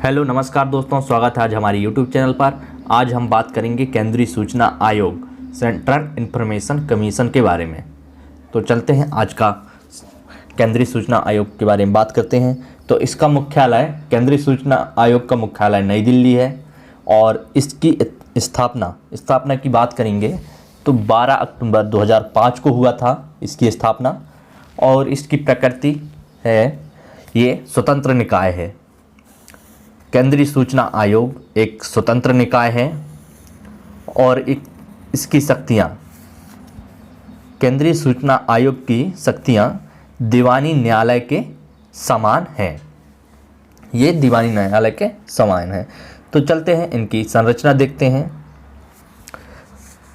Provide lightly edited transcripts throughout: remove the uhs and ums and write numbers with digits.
Hello नमस्कार दोस्तों, स्वागत है आज हमारे YouTube चैनल पर। आज हम बात करेंगे केंद्रीय सूचना आयोग सेंट्रल इंफॉर्मेशन कमीशन के बारे में। तो चलते हैं आज का केंद्रीय सूचना आयोग के बारे में बात करते हैं। तो इसका मुख्यालय, केंद्रीय सूचना आयोग का मुख्यालय नई दिल्ली है और इसकी स्थापना की बात करेंगे तो 12 अक्टूबर 2005 को हुआ था इसकी स्थापना। और इसकी प्रकृति है, ये स्वतंत्र निकाय है। केंद्रीय सूचना आयोग एक स्वतंत्र निकाय है और इसकी शक्तियाँ, केंद्रीय सूचना आयोग की शक्तियाँ दीवानी न्यायालय के समान हैं। ये दीवानी न्यायालय के समान है। तो चलते हैं इनकी संरचना देखते हैं।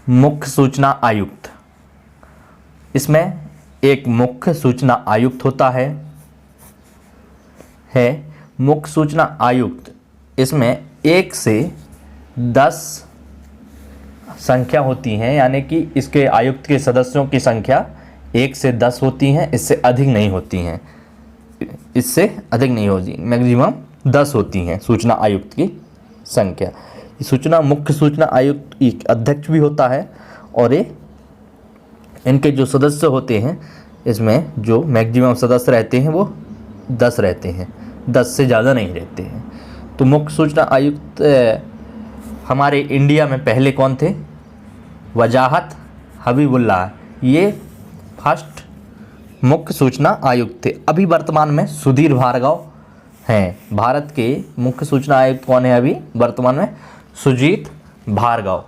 मुख्य सूचना आयुक्त, इसमें एक मुख्य सूचना आयुक्त होता है। मुख्य सूचना आयुक्त, इसमें 1 से 10 संख्या होती हैं, यानी कि इसके आयुक्त के सदस्यों की संख्या 1 से 10 होती हैं, इससे अधिक नहीं होती हैं। इससे अधिक नहीं होती, मैक्सिमम 10 होती हैं सूचना आयुक्त की संख्या। मुख्य सूचना आयुक्त एक अध्यक्ष भी होता है और ये इनके जो सदस्य होते हैं, इसमें जो मैक्सिमम सदस्य रहते हैं वो 10 रहते हैं, 10 से ज़्यादा नहीं रहते हैं। तो मुख्य सूचना आयुक्त हमारे इंडिया में पहले कौन थे? वजाहत हबीबुल्लाह, ये फर्स्ट मुख्य सूचना आयुक्त थे। अभी वर्तमान में सुधीर भार्गव हैं। भारत के मुख्य सूचना आयुक्त कौन है अभी वर्तमान में? सुजीत भार्गव।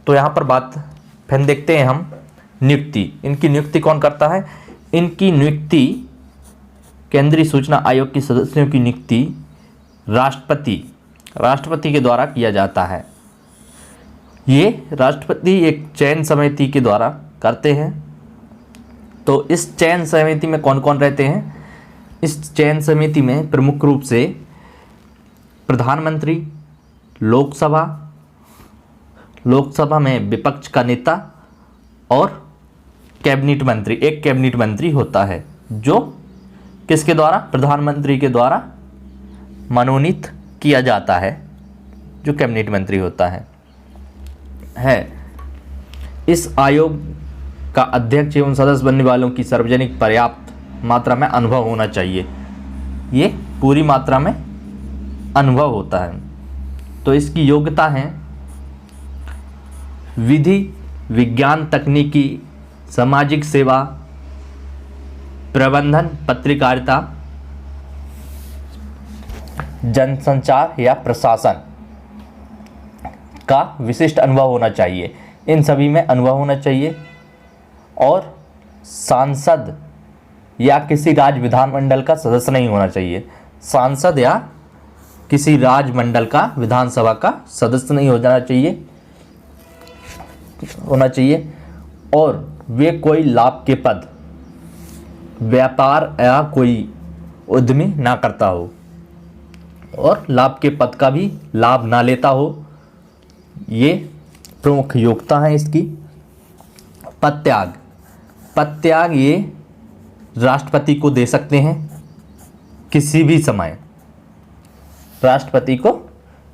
तो यहाँ पर बात फिर देखते हैं हम नियुक्ति। इनकी नियुक्ति कौन करता है? इनकी नियुक्ति, केंद्रीय सूचना आयोग के सदस्यों की नियुक्ति राष्ट्रपति के द्वारा किया जाता है। ये राष्ट्रपति एक चयन समिति के द्वारा करते हैं। तो इस चयन समिति में कौन कौन रहते हैं? इस चयन समिति में प्रमुख रूप से प्रधानमंत्री, लोकसभा में विपक्ष का नेता और कैबिनेट मंत्री, एक कैबिनेट मंत्री होता है जो किसके द्वारा? प्रधानमंत्री के द्वारा मनोनीत किया जाता है, जो कैबिनेट मंत्री होता है। इस आयोग का अध्यक्ष एवं सदस्य बनने वालों की सार्वजनिक पर्याप्त मात्रा में अनुभव होना चाहिए। ये पूरी मात्रा में अनुभव होता है। तो इसकी योग्यता है विधि, विज्ञान, तकनीकी, सामाजिक सेवा, प्रबंधन, पत्रकारिता, जनसंचार या प्रशासन का विशिष्ट अनुभव होना चाहिए। इन सभी में अनुभव होना चाहिए। और सांसद या किसी राज्य विधानमंडल का सदस्य नहीं होना चाहिए। सांसद या किसी राज्य मंडल का, विधानसभा का सदस्य नहीं होना चाहिए। और वे कोई लाभ के पद, व्यापार या कोई उद्यमी ना करता हो और लाभ के पद का भी लाभ ना लेता हो। ये प्रमुख योग्यता है इसकी। पदत्याग ये राष्ट्रपति को दे सकते हैं किसी भी समय। राष्ट्रपति को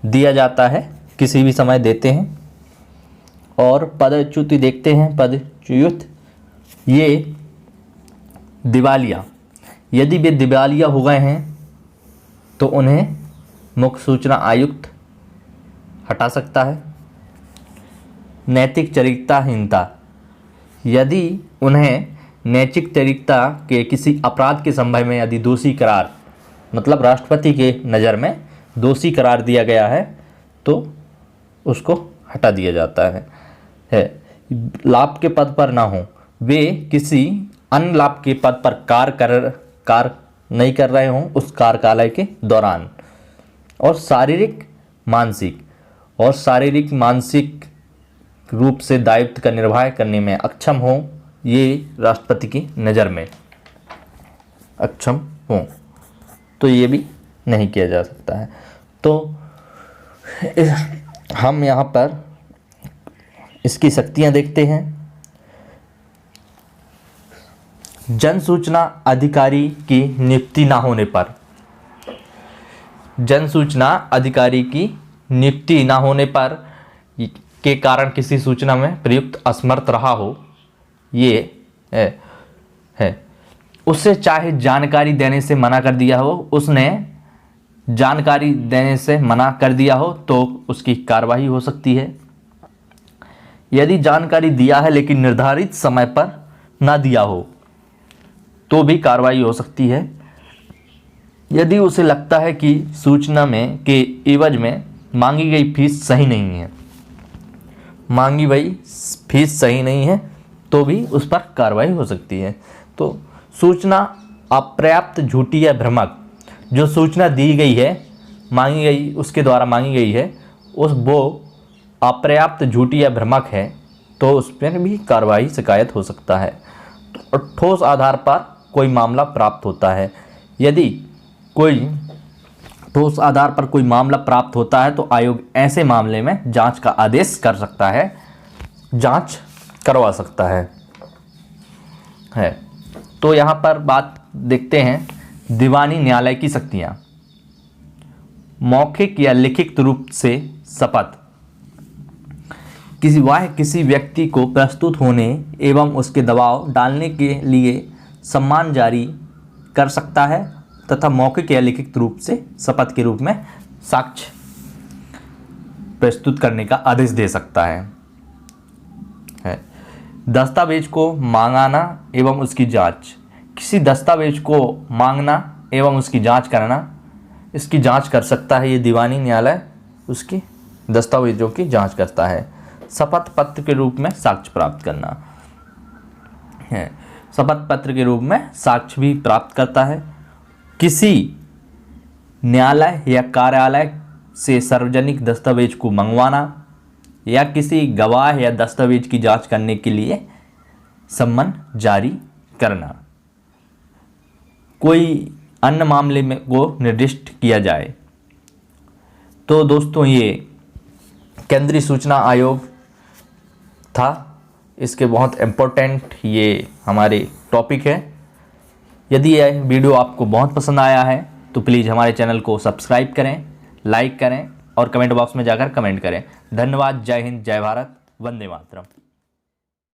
दिया जाता है, किसी भी समय देते हैं। और पदच्युति देखते हैं। पदच्युत ये दिवालिया, यदि वे दिवालिया हो गए हैं तो उन्हें मुख्य सूचना आयुक्त हटा सकता है। नैतिक चरित्रहीनता, यदि उन्हें नैतिक चरित्रता के किसी अपराध के संबंध में यदि दोषी करार, मतलब राष्ट्रपति के नज़र में दोषी करार दिया गया है तो उसको हटा दिया जाता है। लाभ के पद पर ना हो, वे किसी अन्य लाभ के पद पर कार्य नहीं कर रहे हों उस कार्यकाल के दौरान। और शारीरिक मानसिक रूप से दायित्व का निर्वाह करने में अक्षम हो, ये राष्ट्रपति की नज़र में अक्षम हो तो ये भी नहीं किया जा सकता है। तो हम यहाँ पर इसकी शक्तियाँ देखते हैं। जन सूचना अधिकारी की नियुक्ति ना होने पर जन सूचना अधिकारी की नियुक्ति न होने पर के कारण किसी सूचना में प्रयुक्त असमर्थ रहा हो, ये है। उससे चाहे जानकारी देने से मना कर दिया हो, उसने जानकारी देने से मना कर दिया हो तो उसकी कार्रवाई हो सकती है। यदि जानकारी दिया है लेकिन निर्धारित समय पर ना दिया हो तो भी कार्रवाई हो सकती है। यदि उसे लगता है कि सूचना में के एवज में मांगी गई फीस सही नहीं है, तो भी उस पर कार्रवाई हो सकती है। तो सूचना अपर्याप्त, झूठी या भ्रामक, जो सूचना दी गई है, मांगी गई, उसके द्वारा मांगी गई है, वो अपर्याप्त, झूठी या भ्रामक है तो उस पर भी कार्रवाई, शिकायत हो सकता है। तो ठोस आधार पर कोई मामला प्राप्त होता है। यदि कोई ठोस आधार पर कोई मामला प्राप्त होता है तो आयोग ऐसे मामले में जांच का आदेश कर सकता है, जांच करवा सकता है। तो यहाँ पर बात देखते हैं दीवानी न्यायालय की शक्तियाँ। मौखिक या लिखित रूप से शपथ किसी व्यक्ति को प्रस्तुत होने एवं उसके दबाव डालने के लिए सम्मान जारी कर सकता है तथा मौखिक या लिखित रूप से शपथ के रूप में साक्ष्य प्रस्तुत करने का आदेश दे सकता है। दस्तावेज को मांगना एवं उसकी जांच, किसी दस्तावेज को मांगना एवं उसकी जांच करना, इसकी जांच कर सकता है ये दीवानी न्यायालय, उसकी दस्तावेजों की जांच करता है। शपथ पत्र के रूप में साक्ष्य प्राप्त करना है, शपथ पत्र के रूप में साक्ष्य भी प्राप्त करता है। किसी न्यायालय या कार्यालय से सार्वजनिक दस्तावेज को मंगवाना या किसी गवाह या दस्तावेज की जांच करने के लिए सम्मन जारी करना, कोई अन्य मामले में को निर्दिष्ट किया जाए। तो दोस्तों ये केंद्रीय सूचना आयोग था, इसके बहुत इम्पोर्टेंट ये हमारे टॉपिक है। यदि यह वीडियो आपको बहुत पसंद आया है तो प्लीज़ हमारे चैनल को सब्सक्राइब करें, लाइक करें और कमेंट बॉक्स में जाकर कमेंट करें। धन्यवाद। जय हिंद, जय भारत, वंदे मातरम।